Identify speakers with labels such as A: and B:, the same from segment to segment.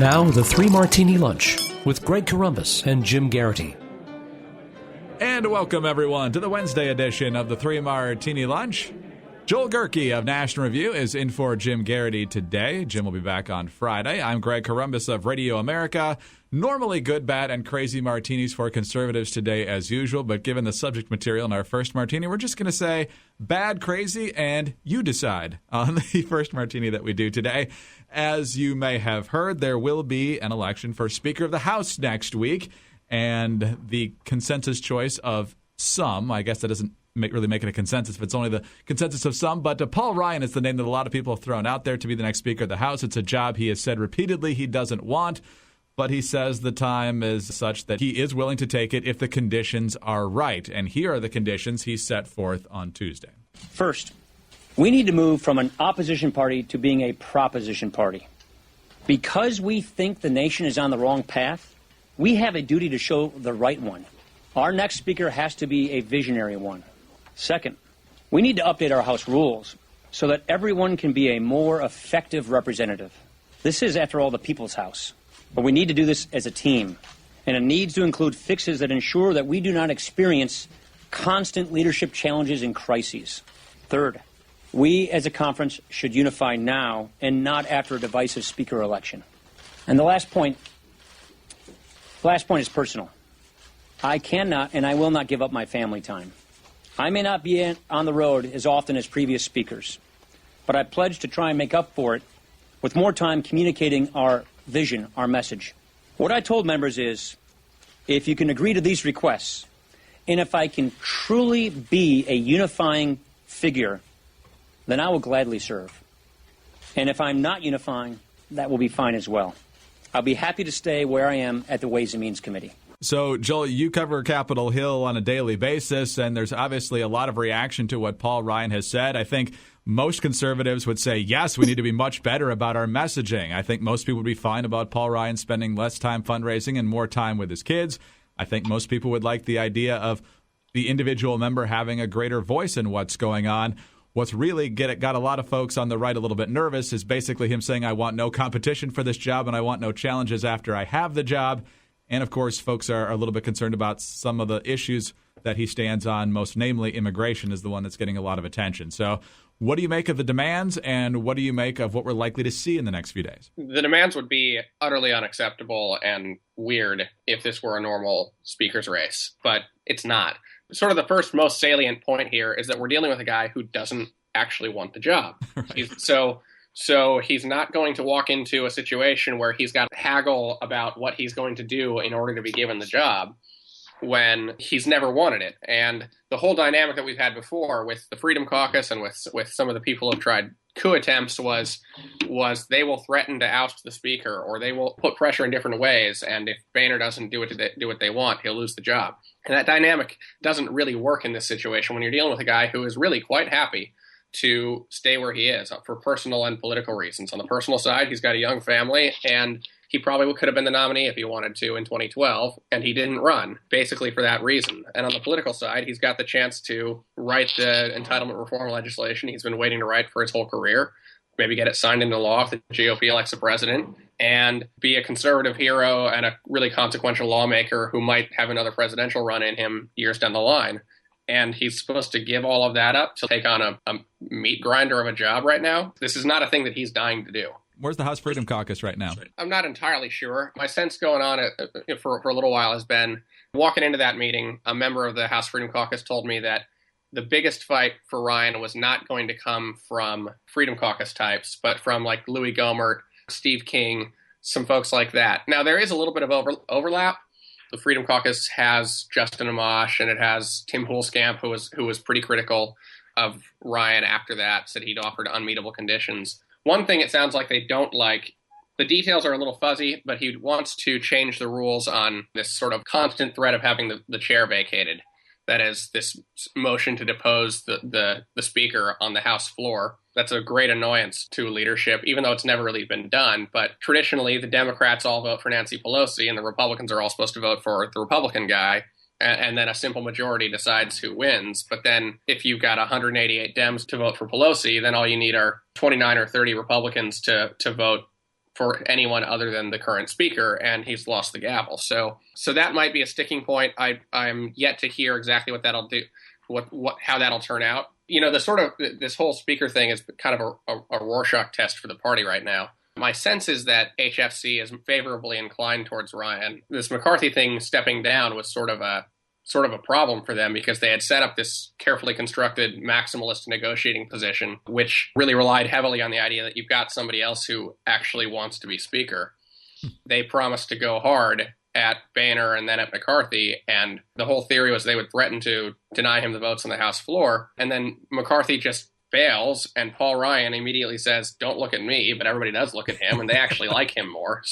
A: Now, the Three Martini Lunch with Greg Corombos and Jim Garrity.
B: And welcome, everyone, to the Wednesday edition of the Three Martini Lunch. Joel Gerke of National Review is in for Jim Garrity today. Jim will be back on Friday. I'm Greg Corombos of Radio America. Normally good, bad, and crazy martinis for conservatives today as usual, but given the subject material in our first martini, we're just going to say bad, crazy, and you decide on the first martini that we do today. As you may have heard, there will be an election for Speaker of the House next week, and the consensus choice of some, I guess that doesn't really make it a consensus if it's only the consensus of some, but Paul Ryan is the name that a lot of people have thrown out there to be the next Speaker of the House. It's a job he has said repeatedly he doesn't want, but he says the time is such that he is willing to take it if the conditions are right. And here are the conditions he set forth on Tuesday.
C: First, we need to move from an opposition party to being a proposition party. Because we think the nation is on the wrong path, we have a duty to show the right one. Our next speaker has to be a visionary one. Second, we need to update our House rules so that everyone can be a more effective representative. This is, after all, the people's House. But we need to do this as a team, and it needs to include fixes that ensure that we do not experience constant leadership challenges and crises. Third, we as a conference should unify now and not after a divisive speaker election. And the last point is personal. I cannot and I will not give up my family time. I may not be on the road as often as previous speakers, but I pledge to try and make up for it with more time communicating our vision, our message. What I told members is, if you can agree to these requests, and if I can truly be a unifying figure, then I will gladly serve. And if I'm not unifying, that will be fine as well. I'll be happy to stay where I am at the Ways and Means Committee.
B: So, Joel, you cover Capitol Hill on a daily basis, and there's obviously a lot of reaction to what Paul Ryan has said. I think most conservatives would say, yes, we need to be much better about our messaging. I think most people would be fine about Paul Ryan spending less time fundraising and more time with his kids. I think most people would like the idea of the individual member having a greater voice in what's going on. What's really got a lot of folks on the right a little bit nervous is basically him saying, I want no competition for this job and I want no challenges after I have the job. And, of course, folks are a little bit concerned about some of the issues that he stands on, most namely immigration is the one that's getting a lot of attention. So what do you make of the demands, and what do you make of what we're likely to see in the next few days?
D: The demands would be utterly unacceptable and weird if this were a normal speaker's race, but it's not. Sort of the first most salient point here is that we're dealing with a guy who doesn't actually want the job. Right. So he's not going to walk into a situation where he's got to haggle about what he's going to do in order to be given the job when he's never wanted it. And the whole dynamic that we've had before with the Freedom Caucus and with some of the people who have tried coup attempts was they will threaten to oust the speaker, or they will put pressure in different ways. And if Boehner doesn't do what they want, he'll lose the job. And that dynamic doesn't really work in this situation when you're dealing with a guy who is really quite happy to stay where he is for personal and political reasons. On the personal side, he's got a young family, and he probably could have been the nominee if he wanted to in 2012, and he didn't run, basically for that reason. And on the political side, he's got the chance to write the entitlement reform legislation he's been waiting to write for his whole career, maybe get it signed into law if the GOP elects a president, and be a conservative hero and a really consequential lawmaker who might have another presidential run in him years down the line. And he's supposed to give all of that up to take on a meat grinder of a job right now. This is not a thing that he's dying to do.
B: Where's the House Freedom Caucus right now?
D: I'm not entirely sure. My sense going on for a little while has been, walking into that meeting, a member of the House Freedom Caucus told me that the biggest fight for Ryan was not going to come from Freedom Caucus types, but from like Louis Gohmert, Steve King, some folks like that. Now, there is a little bit of overlap. The Freedom Caucus has Justin Amash, and it has Tim Hulskamp, who was pretty critical of Ryan after that, said he'd offered unmeetable conditions. One thing it sounds like they don't like, the details are a little fuzzy, but he wants to change the rules on this sort of constant threat of having the chair vacated. That is, this motion to depose the speaker on the House floor. That's a great annoyance to leadership, even though it's never really been done. But traditionally, the Democrats all vote for Nancy Pelosi, and the Republicans are all supposed to vote for the Republican guy. And then a simple majority decides who wins. But then if you've got 188 Dems to vote for Pelosi, then all you need are 29 or 30 Republicans to vote for anyone other than the current speaker, and he's lost the gavel. So that might be a sticking point. I'm yet to hear exactly what that'll do, how that'll turn out. This whole speaker thing is kind of a Rorschach test for the party right now. My sense is that HFC is favorably inclined towards Ryan. This McCarthy thing stepping down was sort of a problem for them because they had set up this carefully constructed maximalist negotiating position, which really relied heavily on the idea that you've got somebody else who actually wants to be speaker. They promised to go hard at Boehner and then at McCarthy, and the whole theory was they would threaten to deny him the votes on the House floor, and then McCarthy just fails, and Paul Ryan immediately says, "Don't look at me," but everybody does look at him, and they actually like him more.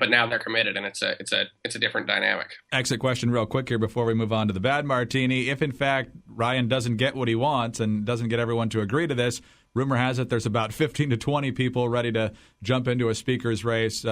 D: But now they're committed, and it's a different dynamic.
B: Exit question real quick here before we move on to the bad martini. If, in fact, Ryan doesn't get what he wants and doesn't get everyone to agree to this, rumor has it there's about 15 to 20 people ready to jump into a speaker's race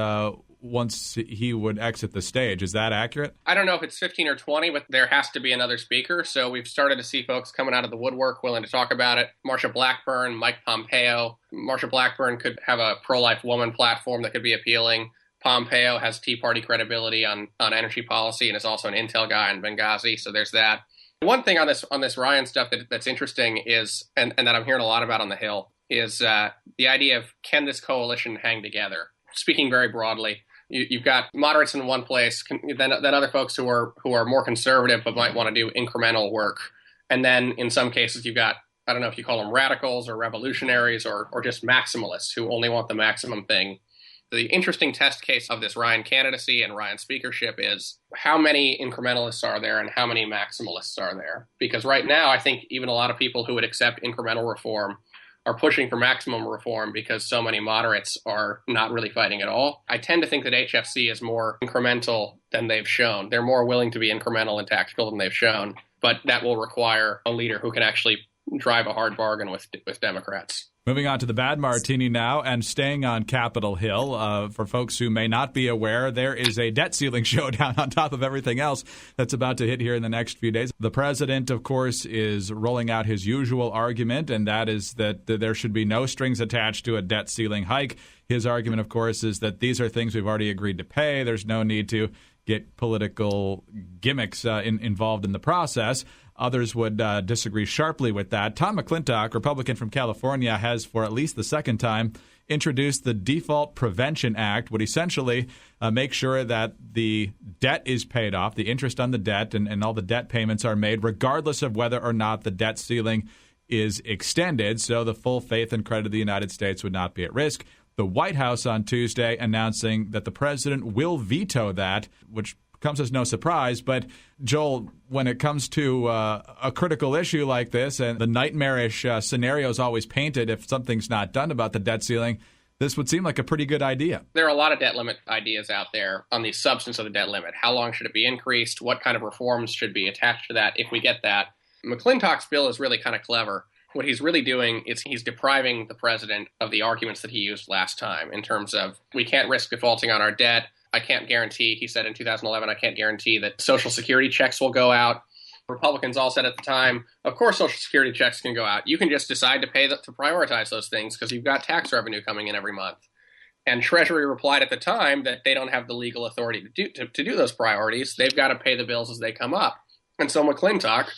B: once he would exit the stage. Is that accurate?
D: I don't know if it's 15 or 20, but there has to be another speaker. So we've started to see folks coming out of the woodwork willing to talk about it. Marsha Blackburn, Mike Pompeo. Marsha Blackburn could have a pro-life woman platform that could be appealing. Pompeo has Tea Party credibility on energy policy and is also an intel guy in Benghazi, so there's that. One thing on this Ryan stuff that's interesting is, and that I'm hearing a lot about on the Hill, is the idea of can this coalition hang together? Speaking very broadly, you've got moderates in one place, then other folks who are more conservative but might want to do incremental work, and then in some cases you've got, I don't know if you call them radicals or revolutionaries or just maximalists who only want the maximum thing. The interesting test case of this Ryan candidacy and Ryan speakership is how many incrementalists are there and how many maximalists are there? Because right now, I think even a lot of people who would accept incremental reform are pushing for maximum reform because so many moderates are not really fighting at all. I tend to think that HFC is more incremental than they've shown. They're more willing to be incremental and tactical than they've shown, but that will require a leader who can actually drive a hard bargain with Democrats.
B: Moving on to the bad martini now, and staying on Capitol Hill. For folks who may not be aware, there is a debt ceiling showdown on top of everything else that's about to hit here in the next few days. The president, of course, is rolling out his usual argument, and that is that there should be no strings attached to a debt ceiling hike. His argument, of course, is that these are things we've already agreed to pay. There's no need to get political gimmicks involved in the process. Others would disagree sharply with that. Tom McClintock, Republican from California, has for at least the second time introduced the Default Prevention Act, would essentially make sure that the debt is paid off, the interest on the debt, and all the debt payments are made, regardless of whether or not the debt ceiling is extended, so the full faith and credit of the United States would not be at risk. The White House on Tuesday announcing that the president will veto that, which comes as no surprise. But, Joel, when it comes to a critical issue like this and the nightmarish scenarios always painted if something's not done about the debt ceiling, this would seem like a pretty good idea.
D: There are a lot of debt limit ideas out there on the substance of the debt limit. How long should it be increased? What kind of reforms should be attached to that if we get that? McClintock's bill is really kind of clever. What he's really doing is he's depriving the president of the arguments that he used last time in terms of we can't risk defaulting on our debt. I can't guarantee, he said in 2011, I can't guarantee that Social Security checks will go out. Republicans all said at the time, of course Social Security checks can go out. You can just decide to prioritize those things because you've got tax revenue coming in every month. And Treasury replied at the time that they don't have the legal authority to do those priorities. They've got to pay the bills as they come up. And so McClintock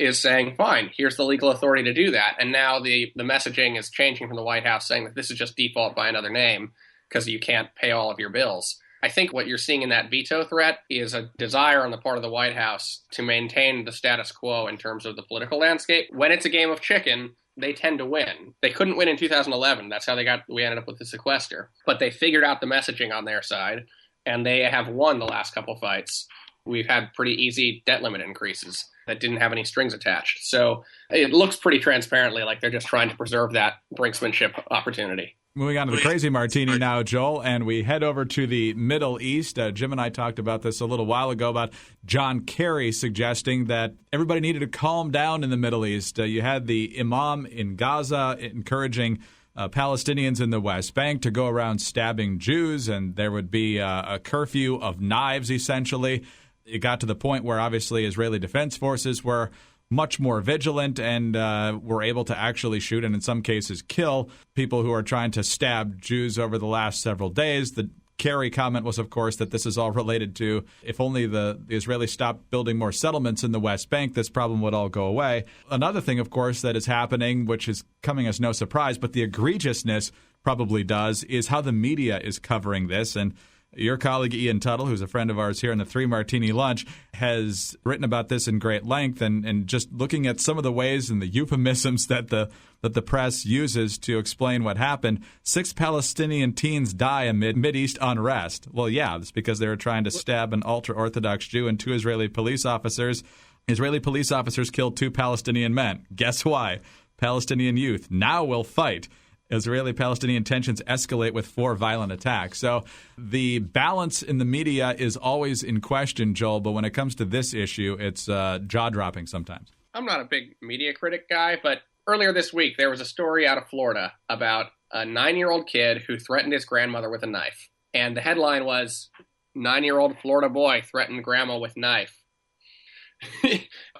D: is saying, fine, here's the legal authority to do that. And now the messaging is changing from the White House saying that this is just default by another name because you can't pay all of your bills. I think what you're seeing in that veto threat is a desire on the part of the White House to maintain the status quo in terms of the political landscape. When it's a game of chicken, they tend to win. They couldn't win in 2011. That's how we ended up with the sequester. But they figured out the messaging on their side, and they have won the last couple fights. We've had pretty easy debt limit increases that didn't have any strings attached. So it looks pretty transparently like they're just trying to preserve that brinksmanship opportunity.
B: Moving on to the crazy martini now, Joel, and we head over to the Middle East. Jim and I talked about this a little while ago about John Kerry suggesting that everybody needed to calm down in the Middle East. You had the imam in Gaza encouraging Palestinians in the West Bank to go around stabbing Jews, and there would be a curfew of knives, essentially. It got to the point where obviously Israeli Defense Forces were much more vigilant and were able to actually shoot and in some cases kill people who are trying to stab Jews over the last several days. The Kerry comment was, of course, that this is all related to if only the Israelis stopped building more settlements in the West Bank, this problem would all go away. Another thing, of course, that is happening, which is coming as no surprise, but the egregiousness probably does, is how the media is covering this. And your colleague Ian Tuttle, who's a friend of ours here in the Three Martini Lunch, has written about this in great length and just looking at some of the ways and the euphemisms that the press uses to explain what happened. 6 Palestinian teens die amid Mideast unrest. Well, yeah, it's because they were trying to stab an ultra-Orthodox Jew and 2 Israeli police officers. Israeli police officers killed 2 Palestinian men. Guess why? Palestinian youth now will fight. Israeli-Palestinian tensions escalate with 4 violent attacks. So the balance in the media is always in question, Joel, but when it comes to this issue, it's jaw-dropping sometimes.
D: I'm not a big media critic guy, but earlier this week there was a story out of Florida about a 9-year-old kid who threatened his grandmother with a knife. And the headline was, 9-year-old Florida boy threatened grandma with knife.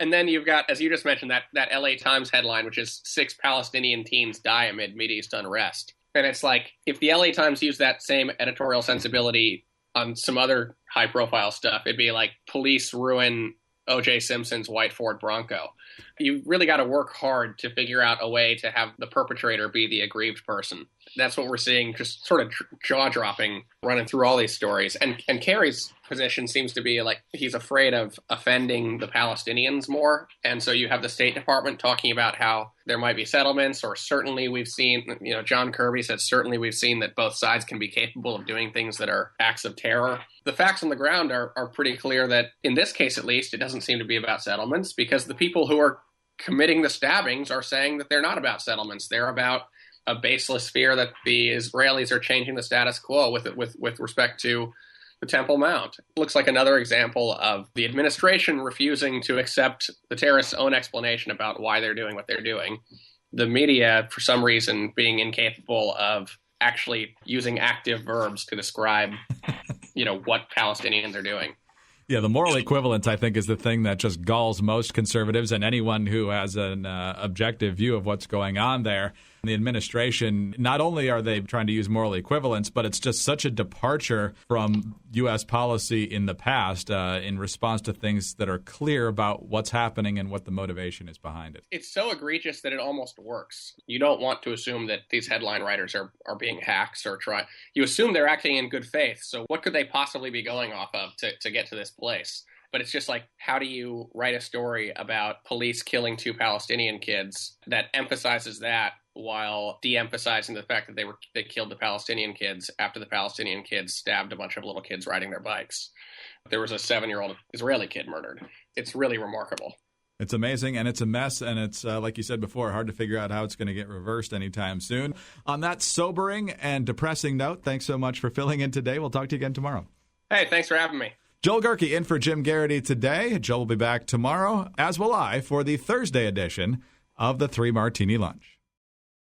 D: And then you've got, as you just mentioned, that LA Times headline, which is 6 Palestinian teens die amid Mideast unrest. And it's like, if the LA Times used that same editorial sensibility on some other high-profile stuff, it'd be like, police ruin O.J. Simpson's white Ford Bronco. You really got to work hard to figure out a way to have the perpetrator be the aggrieved person. That's what we're seeing, just sort of jaw-dropping, running through all these stories. And Kerry's position seems to be like he's afraid of offending the Palestinians more. And so you have the State Department talking about how there might be settlements, or certainly we've seen, John Kirby said, certainly we've seen that both sides can be capable of doing things that are acts of terror. The facts on the ground are pretty clear that in this case, at least, it doesn't seem to be about settlements, because the people who are committing the stabbings are saying that they're not about settlements. They're about a baseless fear that the Israelis are changing the status quo with respect to the Temple Mount. It looks like another example of the administration refusing to accept the terrorists' own explanation about why they're doing what they're doing. The media, for some reason, being incapable of actually using active verbs to describe, what Palestinians are doing.
B: Yeah, the moral equivalence, I think, is the thing that just galls most conservatives and anyone who has an objective view of what's going on there. The administration, not only are they trying to use moral equivalence, but it's just such a departure from U.S. policy in the past in response to things that are clear about what's happening and what the motivation is behind it.
D: It's so egregious that it almost works. You don't want to assume that these headline writers are being hacks or try. You assume they're acting in good faith. So what could they possibly be going off of to get to this place? But it's just like, how do you write a story about police killing 2 Palestinian kids that emphasizes that while de-emphasizing the fact that they killed the Palestinian kids after the Palestinian kids stabbed a bunch of little kids riding their bikes? There was a 7-year-old Israeli kid murdered. It's really remarkable.
B: It's amazing, and it's a mess, and it's, like you said before, hard to figure out how it's going to get reversed anytime soon. On that sobering and depressing note, thanks so much for filling in today. We'll talk to you again tomorrow.
D: Hey, thanks for having me.
B: Joel Gerke in for Jim Garrity today. Joel will be back tomorrow, as will I, for the Thursday edition of the Three Martini Lunch.